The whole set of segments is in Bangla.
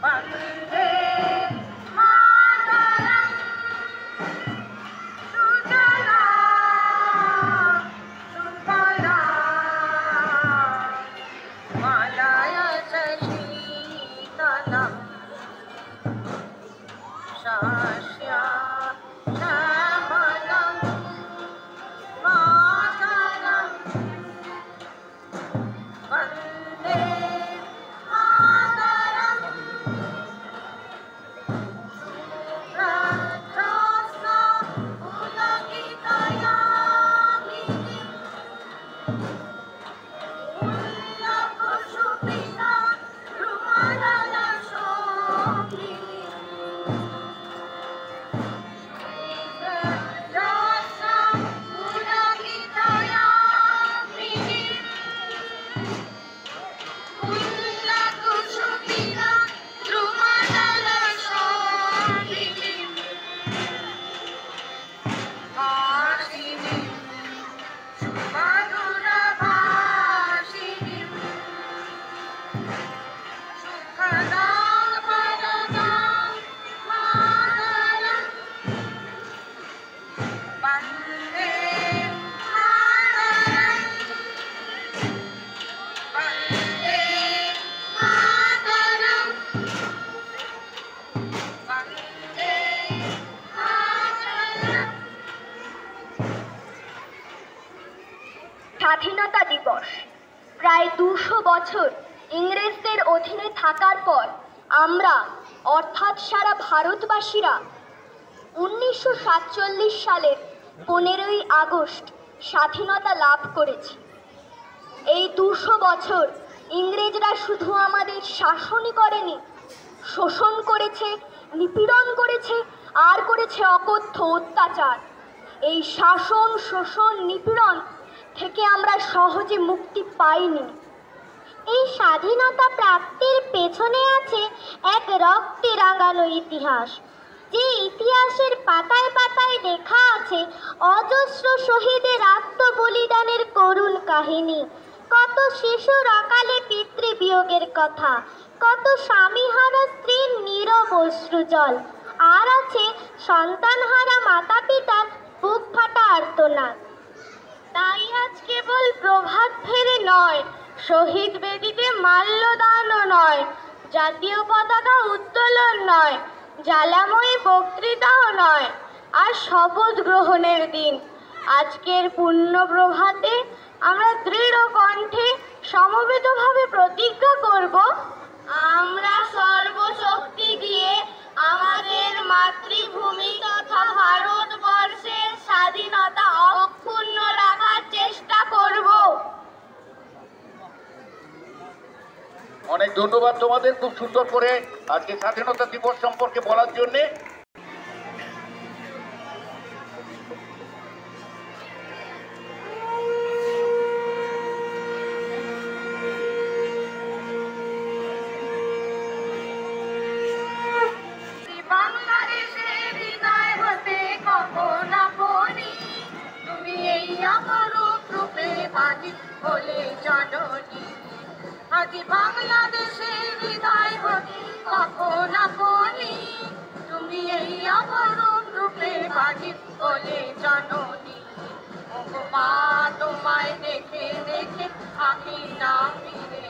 वन्दे मातरम् सुजला सुफला मलय शीतलम् शस्य श्यामलम् मातरम् वन्दे मातरम् शुभ्रज्योत्स्ना पुलकितयामिनीं पुल्लकुसुमिता द्रुमदलशोभिनीं शुभ्रज्योत्स्ना पुलकितयामिनीं पुल्लकुसुमिता द्रुमदलशोभिनीं भासिनीं सुमधुरभाषिणीं सुखदां वरदां मातरम् वन्दे मातरम् वन्दे मातरम् वन्दे मातरम्। স্বাধীনতা দিবস প্রায় ২০০ বছর ইংরেজদের অধীনে থাকার পর আমরা অর্থাৎ সারা ভারতবাসীরা ১৯৪৭ সালের ১৫ই আগস্ট স্বাধীনতা লাভ করেছি। এই ২০০ বছর ইংরেজরা শুধু আমাদের শাসনই করেনি, শোষণ করেছে, নিপীড়ন করেছে আর করেছে অকথ্য অত্যাচার। এই শাসন, শোষণ, নিপীড়ন থেকে আমরা সহজে মুক্তি পাইনি। এই স্বাধীনতা প্রাপ্তির পেছনে আছে এক রক্তে রাঙানো ইতিহাস, যে ইতিহাসের পাতায় পাতায় লেখা আছে অজস্র শহীদের আত্মবলিদানের করুণ কাহিনী, কত শিশুর অকালে পিতৃবিয়োগের কথা, কত স্বামীহারা স্ত্রীর নীরব অশ্রুজল, আর আছে সন্তানহারা মাতা পিতার বুক ফাটা আর্তনাদ। তাই আজ কেবল প্রভাত ফেরে নয়, শহীদ বেদিতে মাল্যদানও নয়, জাতীয় পতাকা উত্তোলন নয়, জ্বালাময়ী বক্তৃতাও নয়, আর শপথ গ্রহণের দিন। আজকের পুণ্য প্রভাতে আমরা দৃঢ় কণ্ঠে সমবেতভাবে প্রতিজ্ঞা করব, আমরা সর্বশক্তি দিয়ে আমাদের মাতৃভূমি তথা ভারতবর্ষের স্বাধীনতা অক্ষুণ্ণ রাখার চেষ্টা করব। অনেক ধন্যবাদ তোমাদের খুব সুন্দর করে আজকে স্বাধীনতা দিবস সম্পর্কে বলার জন্যে। বাংলাদেশের হৃদয় হতে কখন আপনি তুমি এই অপরূপ রূপে বাজিত হলে জননী। আজ বাংলাদেশের হৃদয় হতে কখন আপনি তুমি এই অপরূপ রূপে বাজিত হলে জননী। ওগো মা, তোমায় দেখে দেখে আমি না ফিরে,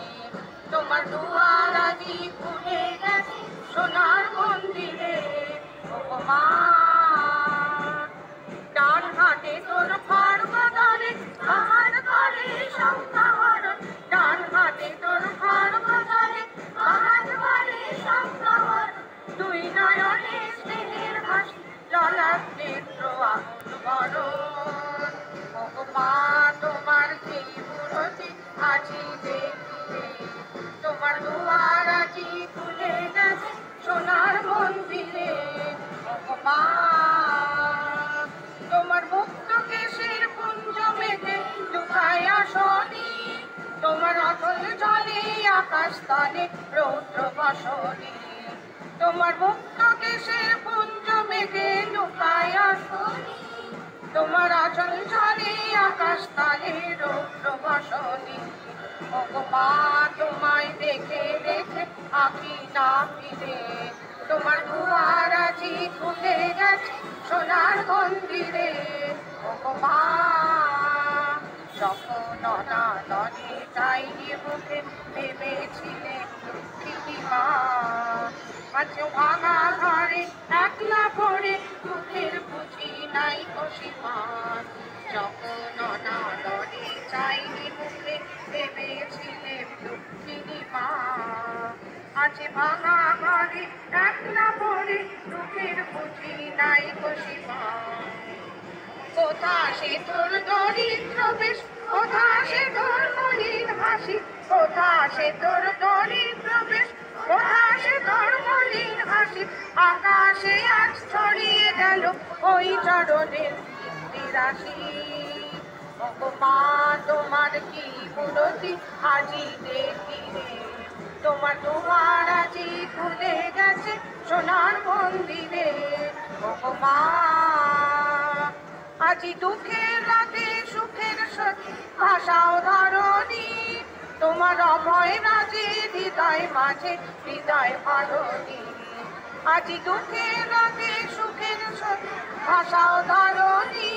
তোমার দুয়ার আজি খুলে গেছে সোনার মন্দিরে। ওগো মা, ডান হাতে তোর খড়গ ধরে আমার ঘরে সংখ্যাহরণ, ডান হাতে তোর খড়গ ধরে আমার ঘরে সংখ্যাহরণ, দুই নয়নে স্নেহের হাসি ললাট নেত্র আকুল। ওগো মা, তোমার সেই মূরতি আজি দেখিলে, তোমার দুয়ার আজি খুলে গেছে সোনার মন্দিরে। ওগো মা, তোমার মুক্ত কেশের কুঞ্জ মেঘে লুকায় আসনি, তোমার অটল জলে আকাশ তলে রৌদ্র বসনি, তোমার মুক্ত কেশের কুঞ্জ মেঘে লুকায় আসনি, তোমার অচল জলে আকাশ তলে রৌদ্র বসনি। ওগো মা, তোমায় দেখে দেখে আঁকি না ফিরে। তোমার দুয়ার আজি খুলে গেছে সোনার মন্দিরে। ও মা, যখন অনাদরে চাইনি মুখে ভেবেছিলে লক্ষ্মী মা। আজ ভাঙা ঘরে একলা পড়ে দুঃখের বুঝি নাই অসীমান। যখন অনাদরে চাইনি মুখে ভেবেছিলে লক্ষ্মী মা। আজ ভাঙা ঘরে একলা পড়ে দুঃখের বুঝি নাই অসীমান। কোথা সে তোর দরিদ্র বেশ, কোথা সে তোর মলিন হাসি, কোথা সে তোর দরিদ্র বেশ, কোথা সে তোর মলিন হাসি। আকাশে আজ ছড়িয়ে গেল ওই চরণের রাশি। মা, তোমার কি মূরতি আজি দেখি রে। তোমার দুয়ার আজি খুলে গেছে সোনার মন্দিরে। মা, আজি দুঃখের রাতে সুখের সখী ভাষাও ধরণী। তোমার অভয় রাজে হৃদয় মাঝে হৃদয় ভারণী। আজি দুঃখের রাতে সুখের সখী ভাষাও ধরণী।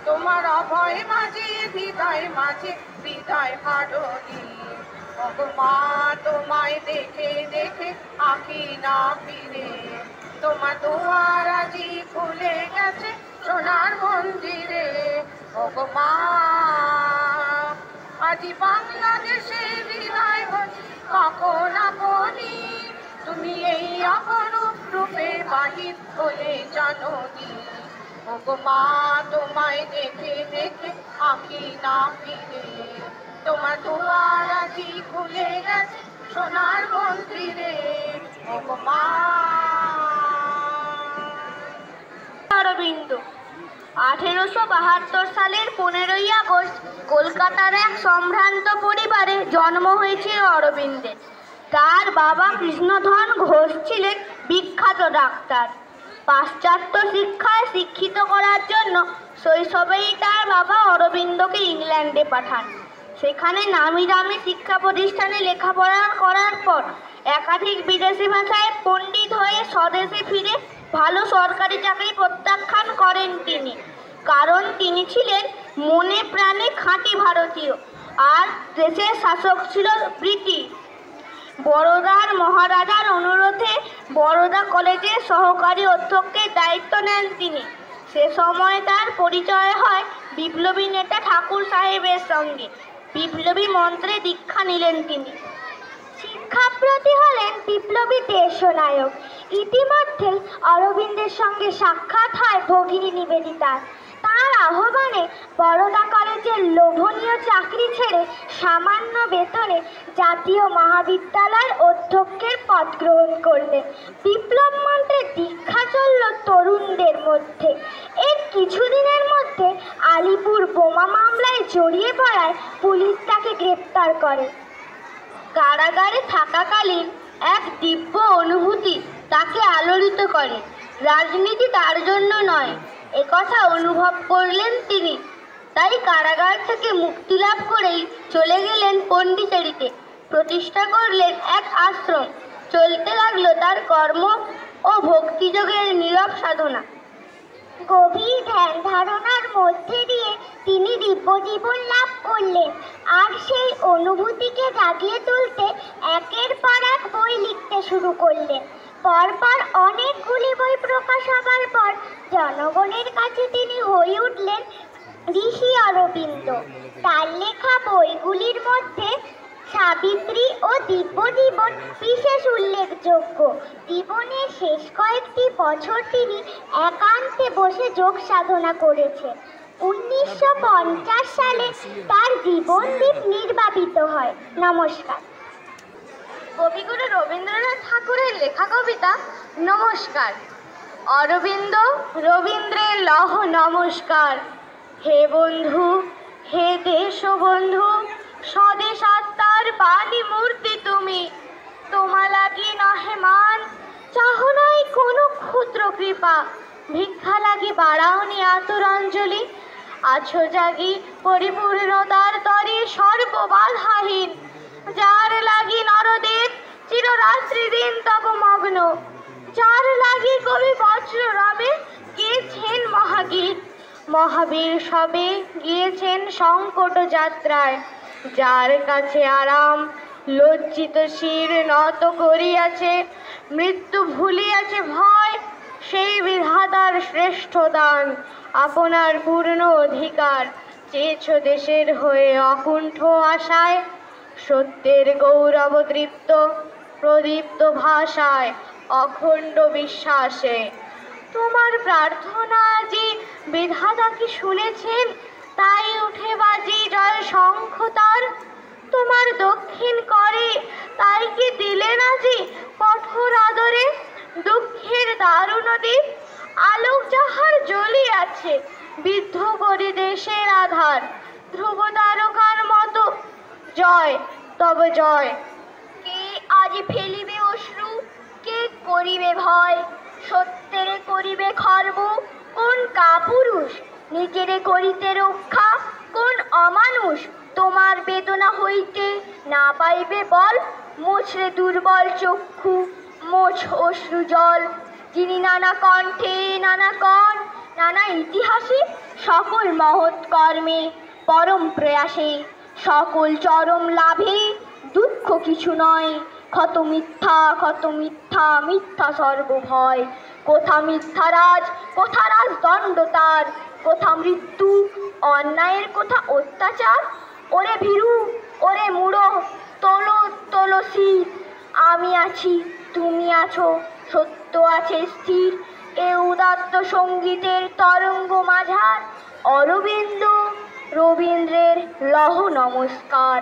তোমার অভয় মাঝে হৃদয় মাঝে হৃদয় ভারণী। মা, তোমায় দেখে দেখে আঁকি না ফিরে। তোমার দুয়ার আজি খুলে গেছে সোনার মন্দিরে। ওগো মা, আজি বাংলাদেশের হৃদয় কখন আপনি। তুমি এই অপরূপ রূপে বাহির হলে জননী। ওগো মা, তোমায় দেখে দেখে আঁকি না ফিরে। তোমার দুয়ার আজি খুলে গেছে সোনার মন্দিরে। ওগো মা। অরবিন্দ 1872 সালের 15ই আগস্ট কলকাতার এক সম্ভ্রান্ত পরিবারে জন্ম হয়েছিল অরবিন্দের। তার বাবা কৃষ্ণধন ঘোষ ছিলেন বিখ্যাত ডাক্তার। পাশ্চাত্য শিক্ষায় শিক্ষিত করার জন্য শৈশবেই তার বাবা অরবিন্দকে ইংল্যান্ডে পাঠান। সেখানে নামি দামি শিক্ষা প্রতিষ্ঠানে লেখাপড়া করার পর একাধিক বিদেশি ভাষায় পণ্ডিত হয়ে স্বদেশে ফিরে ভালো সরকারি চাকরি প্রত্যাখ্যান করেন তিনি। কারণ তিনি ছিলেন মনে প্রাণে খাঁটি ভারতীয়, আর দেশের শাসক ছিল ব্রিটিশ। বরোদার মহারাজার অনুরোধে বরোদা কলেজের সহকারী অধ্যক্ষের দায়িত্ব নেন তিনি। সে সময় তার পরিচয় হয় বিপ্লবী নেতা ঠাকুর সাহেবের সঙ্গে। বিপ্লবী মন্ত্রে দীক্ষা নিলেন তিনি। শিক্ষাপ্রতি হলেন বিপ্লবী দেশনায়ক। ইতিমধ্যে অরবিন্দের সঙ্গে সাক্ষাৎ হয় ভগিনী নিবেদিতার। তার আহ্বানে বরোদা কলেজের লোভনীয় চাকরি ছেড়ে সামান্য বেতনে জাতীয় মহাবিদ্যালয়ের অধ্যক্ষের পদ গ্রহণ করলেন। বিপ্লব মন্ত্রে দীক্ষা চলল তরুণদের মধ্যে। এর কিছুদিনের মধ্যে আলিপুর বোমা মামলায় জড়িয়ে পড়ায় পুলিশ তাকে গ্রেপ্তার করে। কারাগারে থাকাকালীন এক দিব্য অনুভূতি তাকে আলোড়িত করে। রাজনীতি তার জন্য নয়, একথা অনুভব করলেন তিনি। তাই কারাগার থেকে মুক্তি লাভ করেই চলে গেলেন পণ্ডিচেরিতে। প্রতিষ্ঠা করলেন এক আশ্রম। চলতে লাগলো তার কর্ম ও ভক্তিযোগের নীরব সাধনা। গভীর ধ্যান ধারণার মধ্যে দিয়ে তিনি দিব্য জীবন লাভ করলেন। আর সেই অনুভূতিকে জাগিয়ে তুলতে একের পর এক বই লিখতে শুরু করলেন। পরপর অনেকগুলি বই প্রকাশ হবার পর জনগণের কাছে তিনি হয়ে উঠলেন ঋষি অরবিন্দ। তার লেখা বইগুলির মধ্যে সাবিত্রী ও দিব্য জীবন বিশেষ উল্লেখযোগ্য। জীবনের শেষ কয়েকটি বছর তিনি একান্তে বসে যোগ সাধনা করেছেন। 1950 সালে তার জীবনদীপ নির্বাপিত হয়। নমস্কার। কবিগুরু রবীন্দ্রনাথ ঠাকুরের লেখা কবিতা নমস্কার। অরবিন্দ রবীন্দ্রের লহ নমস্কার। হে বন্ধু, হে দেশবন্ধু, স্বদেশ আত্মার বাণী মূর্তি তুমি। তোমা লাগি নহে মান, চাহ নাই কোনো ক্ষুদ্র কৃপা। ভিক্ষা লাগি বাড়াওনি আতরাঞ্জলি। আছো জাগি পরিপূর্ণতার তরে সর্ববাধাহীন। যার লাগি নরদেব চিররাত্রি দিন তব মগ্ন। যার লাগি কবি বজ্র রবে গিয়েছেন মহাগীত, মহাবীর সবে গিয়েছেন সংকট যাত্রায়। যার কাছে আরাম লজ্জিত শির নত করিয়াছে, মৃত্যু ভুলিয়াছে ভয়, সেই বিধাতার শ্রেষ্ঠ দান আপনার পূর্ণ অধিকার। চেয়েছ দেশের হয়ে অকুণ্ঠ আশায়, সত্যের গৌরব তৃপ্ত প্রদীপ্ত ভাষায়, অখণ্ড বিশ্বাসে। তোমার প্রার্থনা আজি বিধাতা কি শুনেছেন, তাই উঠে বাজি জয় শঙ্খ তার। তোমার দক্ষিণ করে তাই কি দিলেন আজি কঠোর আদরে, দুঃখের দারুণ দ্বীপ আলোক যাহার জ্বলিয়াছে, বিদ্ধ করি দেশের আধার। ধ্রুব তারকার মতো জয় তব জয়। কে আজ ফেলিবে অশ্রু, কে করিবে ভয়, সত্যের করিবে খর্ব কোন কাপুরুষ, নিজেরে করিতে রক্ষা কোন অমানুষ। তোমার বেদনা হইতে না পাইবে বল, মোছরে দুর্বল চক্ষু মোছ অশ্রু জল। যিনি নানা কণ্ঠে নানা কণ নানা ইতিহাসে, সকল মহৎ কর্মে পরম প্রয়াসে, সকল চরম লাভে দুঃখ কিছু নয়। ক্ষত মিথ্যা ক্ষত মিথ্যা মিথ্যা সর্বভয়। কোথা মিথ্যারাজ কোথা রাজদণ্ড তার, কোথা মৃত্যু অন্যায়ের কোথা অত্যাচার। ওরে ভীরু ওরে মূঢ় তোলো তোলো শির, আমি আছি তুমি আছো সত্য আছে স্থির। এ উদাত্ত সঙ্গীতের তরঙ্গ মাঝার, অরবিন্দ রবীন্দ্রের লহ নমস্কার।